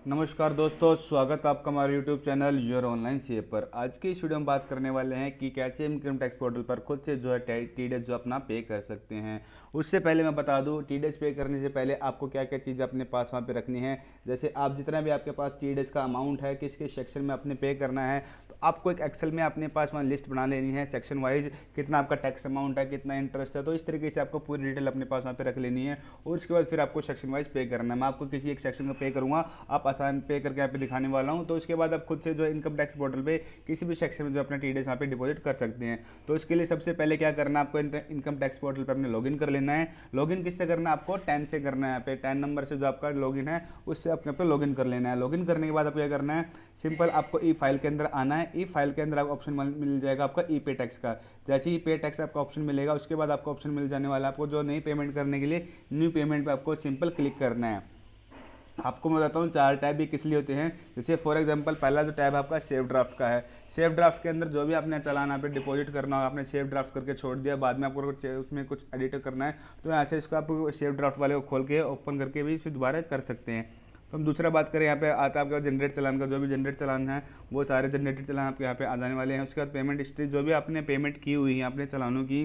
नमस्कार दोस्तों, स्वागत है आपका हमारे YouTube channel your online CA पर। आज की इस वीडियो में बात करने वाले हैं कि कैसे इनकम टैक्स पोर्टल पर खुद से जो है टीडीएस जो अपना पे कर सकते हैं। उससे पहले मैं बता दूं, टीडीएस पे करने से पहले आपको क्या क्या चीज़ें अपने पास वहाँ पे रखनी है। जैसे आप जितना भी आपके पास टीडीएस का अमाउंट है, किस किस सेक्शन में अपने पे करना है, तो आपको एक एक्सेल में अपने पास वहाँ लिस्ट बना लेनी है सेक्शन वाइज, कितना आपका टैक्स अमाउंट है, कितना इंटरेस्ट है। तो इस तरीके से आपको पूरी डिटेल अपने पास वहाँ पे रख लेनी है और उसके बाद फिर आपको सेक्शन वाइज पे करना है। मैं आपको किसी एक सेक्शन में पे करूँगा, आप आसान पे करके यहाँ पे दिखाने वाला हूँ। तो इसके बाद आप खुद से जो इनकम टैक्स पोर्टल पे किसी भी सेक्शन में जो अपना टीडीएस यहाँ पे डिपॉजिट कर सकते हैं। तो इसके लिए सबसे पहले क्या करना है, आपको इनकम टैक्स पोर्टल पे अपने लॉगिन कर लेना है। लॉगिन किससे करना है, आपको 10 से करना है। यहाँ पे 10 नंबर से जो आपका लॉगिन है उससे अपने पे लॉगिन कर लेना है। लॉगिन करने के बाद आपको क्या करना है, सिंपल आपको ई फाइल के अंदर आना है। ई फाइल के अंदर आपको ऑप्शन मिल जाएगा आपका ई पे टैक्स का। जैसे ही पे टैक्स आपका ऑप्शन मिलेगा, उसके बाद आपको ऑप्शन मिल जाने वाला है आपको जो नई पेमेंट करने के लिए, न्यू पेमेंट पे आपको सिंपल क्लिक करना है। आपको मैं बताता हूँ 4 टैब भी किस लिए होते हैं। जैसे फॉर एग्जांपल पहला जो टैब आपका सेव ड्राफ्ट का है। सेव ड्राफ्ट के अंदर जो भी आपने चालान यहाँ पे डिपॉजिट करना होगा, आपने सेव ड्राफ्ट करके छोड़ दिया, बाद में आपको उसमें कुछ एडिट करना है, तो यहाँ से इसको आप सेव ड्राफ्ट वाले को खोल के ओपन करके भी इसे दोबारा कर सकते हैं। तो हम दूसरा बात करें, यहाँ पे आता है आपका जनरेट चालान का। जो भी जनरेट चालान है वो सारे जनरेटेड चालान आपके यहाँ पे आ जाने वाले हैं। उसके बाद पेमेंट हिस्ट्री, जो भी आपने पेमेंट की हुई है अपने चालानों की,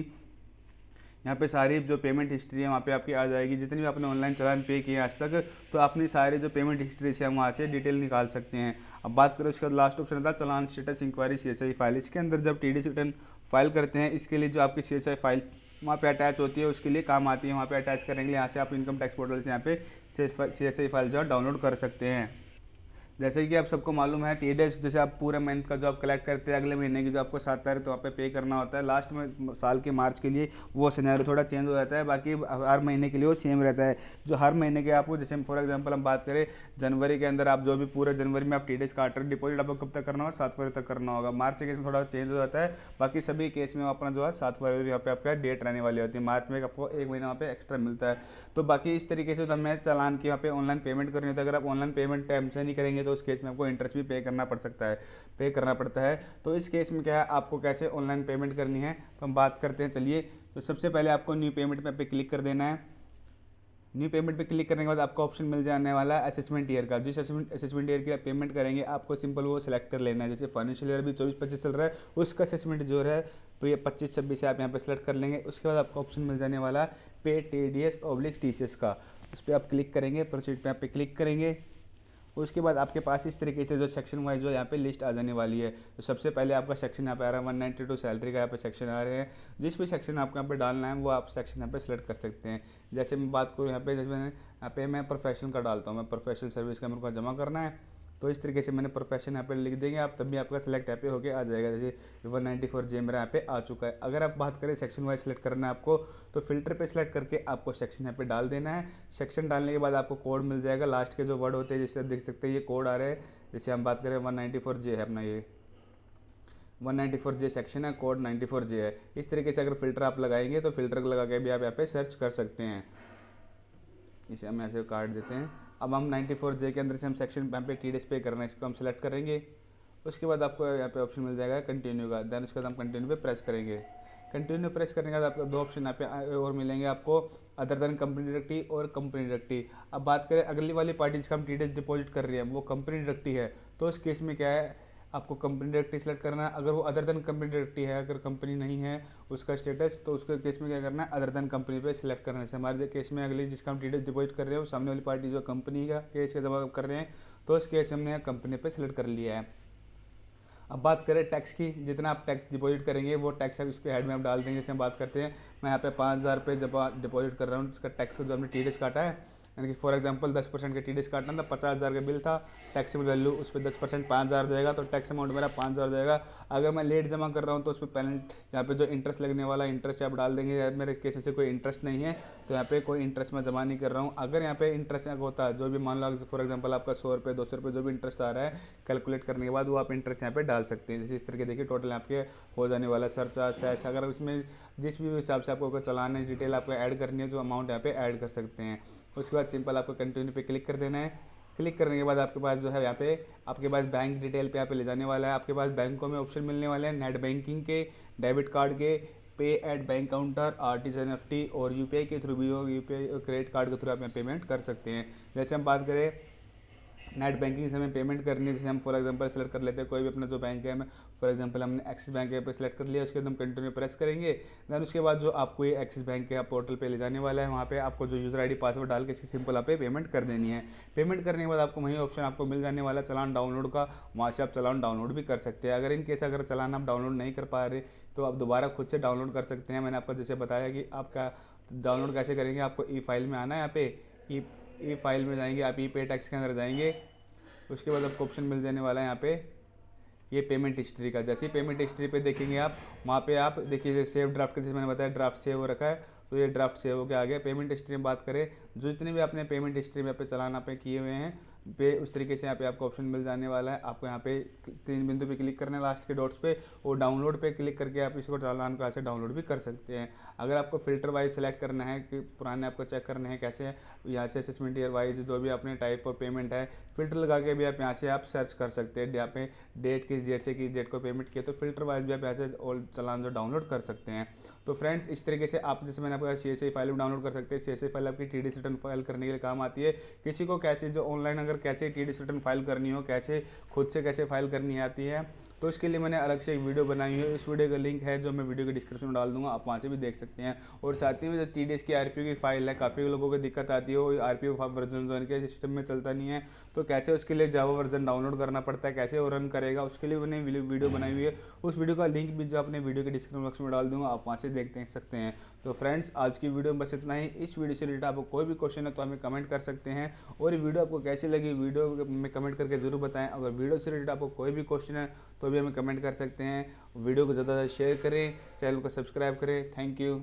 यहाँ पे सारी जो पेमेंट हिस्ट्री है वहाँ पे आपकी आ जाएगी। जितनी भी आपने ऑनलाइन चालान पे किए आज तक, तो अपनी सारी जो पेमेंट हिस्ट्री से हम वहाँ से डिटेल निकाल सकते हैं। अब बात करें उसके बाद लास्ट ऑप्शन था चालान स्टेटस इंक्वायरी सीएसआई फाइल। इसके अंदर जब टीडीएस रिटर्न फाइल करते हैं, इसके लिए जो आपकी सीएसआई फाइल वहाँ पे अटैच होती है, उसके लिए काम आती है। वहाँ पे अटैच करने के लिए यहाँ से आप इनकम टैक्स पोर्टल से यहाँ पे सीएसआई फाइल जो है डाउनलोड कर सकते हैं। जैसे कि आप सबको मालूम है, टीडीएस जैसे आप पूरे मंथ का जो आप कलेक्ट करते हैं, अगले महीने की जो आपको 7 तारीख तो वहाँ पे करना होता है। लास्ट में साल के मार्च के लिए वो सिनेरियो थोड़ा चेंज हो जाता है, बाकी हर महीने के लिए वो सेम रहता है। जो हर महीने के आपको, जैसे फॉर एग्जांपल हम बात करें जनवरी के अंदर, आप जो भी पूरे जनवरी में आप टीडीएस काट रहे डिपॉजिट, आपको कब तक करना होगा, 7 फरवरी तक करना होगा। मार्च के केस में थोड़ा चेंज हो जाता है, बाकी सभी केस में अपना जो है 7 फरवरी यहाँ पे आपका डेट रहने वाली होती है। मार्च में आपको एक महीना वहाँ पे एक्स्ट्रा मिलता है। तो बाकी इस तरीके से हमें चालान की यहाँ पे ऑनलाइन पेमेंट करनी होती है। अगर आप ऑनलाइन पेमेंट टाइम से नहीं करेंगे तो उस केस में आपको इंटरेस्ट भी पे करना पड़ता है। तो इस केस में क्या है, आपको कैसे ऑनलाइन पेमेंट करनी है तो हम बात करते हैं। चलिए, तो सबसे पहले आपको न्यू पेमेंट पे क्लिक कर देना है। न्यू पेमेंट पे क्लिक करने के बाद आपको ऑप्शन मिल जाने वाला है असेसमेंट ईयर का। जिस असेसमेंट ईयर की आप पेमेंट करेंगे, आपको सिंपल वो सिलेक्ट कर लेना है। जैसे फाइनेंशियल ईयर भी 24-25 चल रहा है, उसका असेसमेंट जो है तो ये 25-26 से आप यहाँ पे सेलेक्ट कर लेंगे। उसके बाद आपको ऑप्शन मिल जाने वाला पे टीडीएस/टीसीएस का। उस पर आप क्लिक करेंगे, प्रोसीड पे आप पे क्लिक करेंगे। उसके बाद आपके पास इस तरीके से जो सेक्शन वाइज जो यहाँ पे लिस्ट आ जाने वाली है। तो सबसे पहले आपका सेक्शन यहाँ पे आ रहा है 192 सैलरी का, यहाँ पे सेक्शन आ रहे हैं। जिस भी सेक्शन आपको यहाँ पे डालना है वो आप सेक्शन यहाँ पे सेलेक्ट कर सकते हैं। जैसे मैं बात करूँ यहाँ पे, जैसे मैंने यहाँ पे मैं प्रोफेशनल का डालता हूँ, मैं प्रोफेशनल सर्विस का मेरे को जमा करना है। तो इस तरीके से मैंने प्रोफेशन यहाँ पे लिख देंगे आप, तब भी आपका सेलेक्ट यहाँ पे होके आ जाएगा। जैसे 194 जे मेरा यहाँ पे आ चुका है। अगर आप बात करें सेक्शन वाइज सेलेक्ट करना है आपको, तो फिल्टर पे सेलेक्ट करके आपको सेक्शन यहाँ पे डाल देना है। सेक्शन डालने के बाद आपको कोड मिल जाएगा। लास्ट के जो वर्ड होते हैं, जैसे आप देख सकते हैं ये कोड आ रहे हैं। जैसे हम बात करें 194 जे है अपना, ये 194 जे सेक्शन है, कोड 94 जे है। इस तरीके से अगर फिल्टर आप लगाएंगे तो फिल्टर लगा के भी आप यहाँ पे सर्च कर सकते हैं। इसे हम ऐसे काट देते हैं। अब हम 94 जे के अंदर से हम सेक्शन यहाँ पे टीडीएस पे करना है, इसको हम सेलेक्ट करेंगे। उसके बाद आपको यहाँ पे ऑप्शन मिल जाएगा कंटिन्यू का। देन उसके बाद हम कंटिन्यू पे प्रेस करेंगे। कंटिन्यू प्रेस करने के बाद आपको 2 ऑप्शन यहाँ पे और मिलेंगे आपको, अदर देन कंपनी डायरेक्टरी और कंपनी डायरेक्टरी। अब बात करें अगली वाली पार्टी जिसका हम टीडीएस डिपॉजिट कर रही है वो कंपनी डायरेक्टरी है, तो इस केस में क्या है, आपको कंपनी डायरेक्टरी सेलेक्ट करना है। अगर वो अदर देन कंपनी डायरेक्टरी है, अगर कंपनी नहीं है उसका स्टेटस, तो उसके केस में क्या करना है, अदर देन कंपनी पे सिलेक्ट करना है। जैसे हमारे केस में अगली जिसका हम टीडीएस डिपॉजिट कर रहे हैं वो सामने वाली पार्टी जो कंपनी का केस का जमा कर रहे हैं, तो इस केस में हमने कंपनी पे सिलेक्ट कर लिया है। अब बात करें टैक्स की, जितना आप टैक्स डिपॉजिट करेंगे वो टैक्स आप इसके हेड में आप डाल देंगे। जैसे हम बात करते हैं, मैं यहाँ पे 5,000 रुपये जब डिपॉजिट कर रहा हूँ, उसका टैक्स जो हमने टीडीएस काटा है, यानी कि फॉर एग्जांपल 10% का टीडीएस काटना था, 50,000 का बिल था, टैक्सेबल वैल्यू उस पर 10% 5,000 जाएगा, तो टैक्स अमाउंट मेरा 5,000 जाएगा। अगर मैं लेट जमा कर रहा हूँ तो उस पर पेनल्ट, यहाँ पे जो इंटरेस्ट लगने वाला इंटरेस्ट आप डाल देंगे। मेरे केस में से कोई इंटरेस्ट नहीं है तो यहाँ पे कोई इंटरेस्ट मैं जमा नहीं कर रहा हूँ। अगर यहाँ पे इंटरेस्ट होता है, जो भी मान लो फॉर एग्जांपल आपका 100 रुपये 200 रुपये जो भी इंटरेस्ट आ रहा है कैलकुलेट करने के बाद, वो आप इंटरेस्ट यहाँ पे डाल सकते हैं। जैसे इस तरीके देखिए टोटल आपके हो जाने वाला सरचार्ज सैस, अगर उसमें जिस भी हिसाब से आपको चलाना है डिटेल आपको ऐड करनी है, जो अमाउंट यहाँ पे ऐड कर सकते हैं। उसके बाद सिंपल आपको कंटिन्यू पे क्लिक कर देना है। क्लिक करने के बाद आपके पास जो है यहाँ पे आपके पास बैंक डिटेल पे यहाँ पे ले जाने वाला है। आपके पास बैंकों में ऑप्शन मिलने वाले हैं, नेट बैंकिंग के, डेबिट कार्ड के, पे एट बैंक काउंटर, आरटीजीएस और यूपीआई के थ्रू भी हो, यूपीआई क्रेडिट कार्ड के थ्रू आप यहाँ पेमेंट कर सकते हैं। जैसे हम बात करें नेट बैंकिंग से हमें पेमेंट करनी है, जैसे हम फॉर एग्जांपल सेलेक्ट कर लेते हैं कोई भी अपना जो बैंक है, हमें फॉर एग्जांपल हमने एक्सिस बैंक पे सेलेक्ट कर लिया, उसके बाद हम कंटिन्यू प्रेस करेंगे। देन उसके बाद जो आपको ये एक्सिस बैंक के पोर्टल पे ले जाने वाला है, वहाँ पे आपको जो यूज़र आईडी पासवर्ड डाल के इसकी सिंपल आप पे पेमेंट कर देनी है। पेमेंट करने के बाद आपको वही ऑप्शन आपको मिल जाने वाला है चालान डाउनलोड का, वहाँ से आप चालान डाउनलोड भी कर सकते हैं। अगर इन केस अगर चालान आप डाउनलोड नहीं कर पा रहे तो आप दोबारा खुद से डाउनलोड कर सकते हैं। मैंने आपको जैसे बताया कि आपका डाउनलोड कैसे करेंगे, आपको ई फाइल में आना है, यहाँ पे ई फाइल में जाएंगे, आप ई पे टैक्स के अंदर जाएंगे, उसके बाद आपको ऑप्शन मिल जाने वाला है यहाँ पे ये पेमेंट हिस्ट्री का। जैसे ही पेमेंट हिस्ट्री पे देखेंगे आप, वहाँ पे आप देखिए सेव ड्राफ्ट का, जैसे मैंने बताया ड्राफ्ट सेव हो रखा है, तो ये ड्राफ्ट सेव हो के आ गया। पेमेंट हिस्ट्री में बात करें, जो जितने भी आपने पेमेंट हिस्ट्री में पे चालान आप पे किए हुए हैं पे, उस तरीके से यहाँ पे आपको ऑप्शन मिल जाने वाला है। आपको यहाँ पे 3 बिंदु पे क्लिक करना है लास्ट के डॉट्स पे, और डाउनलोड पे क्लिक करके आप इसको चालान को ऐसे डाउनलोड भी कर सकते हैं। अगर आपको फिल्टर वाइज सेलेक्ट करना है कि पुराने आपको चेक करने हैं कैसे है, यहाँ से असेसमेंट ईयर वाइज जो भी आपने टाइप ऑफ पेमेंट है, फिल्टर लगा के भी आप यहाँ से आप सर्च कर सकते हैं। यहाँ पे डेट किस डेट से किस डेट को पेमेंट किया, तो फिल्टर वाइज भी आप यहाँ से और चालान जो डाउनलोड कर सकते हैं। तो फ्रेंड्स इस तरीके से आप, जैसे मैंने आपको CSV फाइल भी डाउनलोड कर सकते हैं। CSV फाइल आपकी TDS रिटर्न फाइल करने के लिए काम आती है। किसी को कैसे जो ऑनलाइन अगर कैसे TDS रिटर्न फाइल करनी हो, कैसे खुद से कैसे फाइल करनी आती है, तो इसके लिए मैंने अलग से एक वीडियो बनाई है। इस वीडियो का लिंक है जो मैं वीडियो के डिस्क्रिप्शन में डाल दूंगा, आप वहाँ से भी देख सकते हैं। और साथ ही में जो TDS की RPO की फाइल है, काफ़ी लोगों को दिक्कत आती है, वो RPO वर्जन जो इनके सिस्टम में चलता नहीं है, तो कैसे उसके लिए जावा वर्जन डाउनलोड करना पड़ता है, कैसे वो रन करेगा, उसके लिए मैंने वीडियो बनाई हुई है। उस वीडियो का लिंक भी जो अपने वीडियो के डिस्क्रिप्शन बॉक्स में डाल दूंगा, आप वहाँ से देख सकते हैं। तो फ्रेंड्स आज की वीडियो में बस इतना ही। इस वीडियो से रिलेटेड आपको कोई भी क्वेश्चन है तो हमें कमेंट कर सकते हैं, और ये वीडियो आपको कैसी लगी वीडियो में कमेंट करके ज़रूर बताएं। अगर वीडियो से रिलेटेड आपको कोई भी क्वेश्चन है तो भी हमें कमेंट कर सकते हैं। वीडियो को ज़्यादा से ज़्यादा शेयर करें, चैनल को सब्सक्राइब करें। Thank you.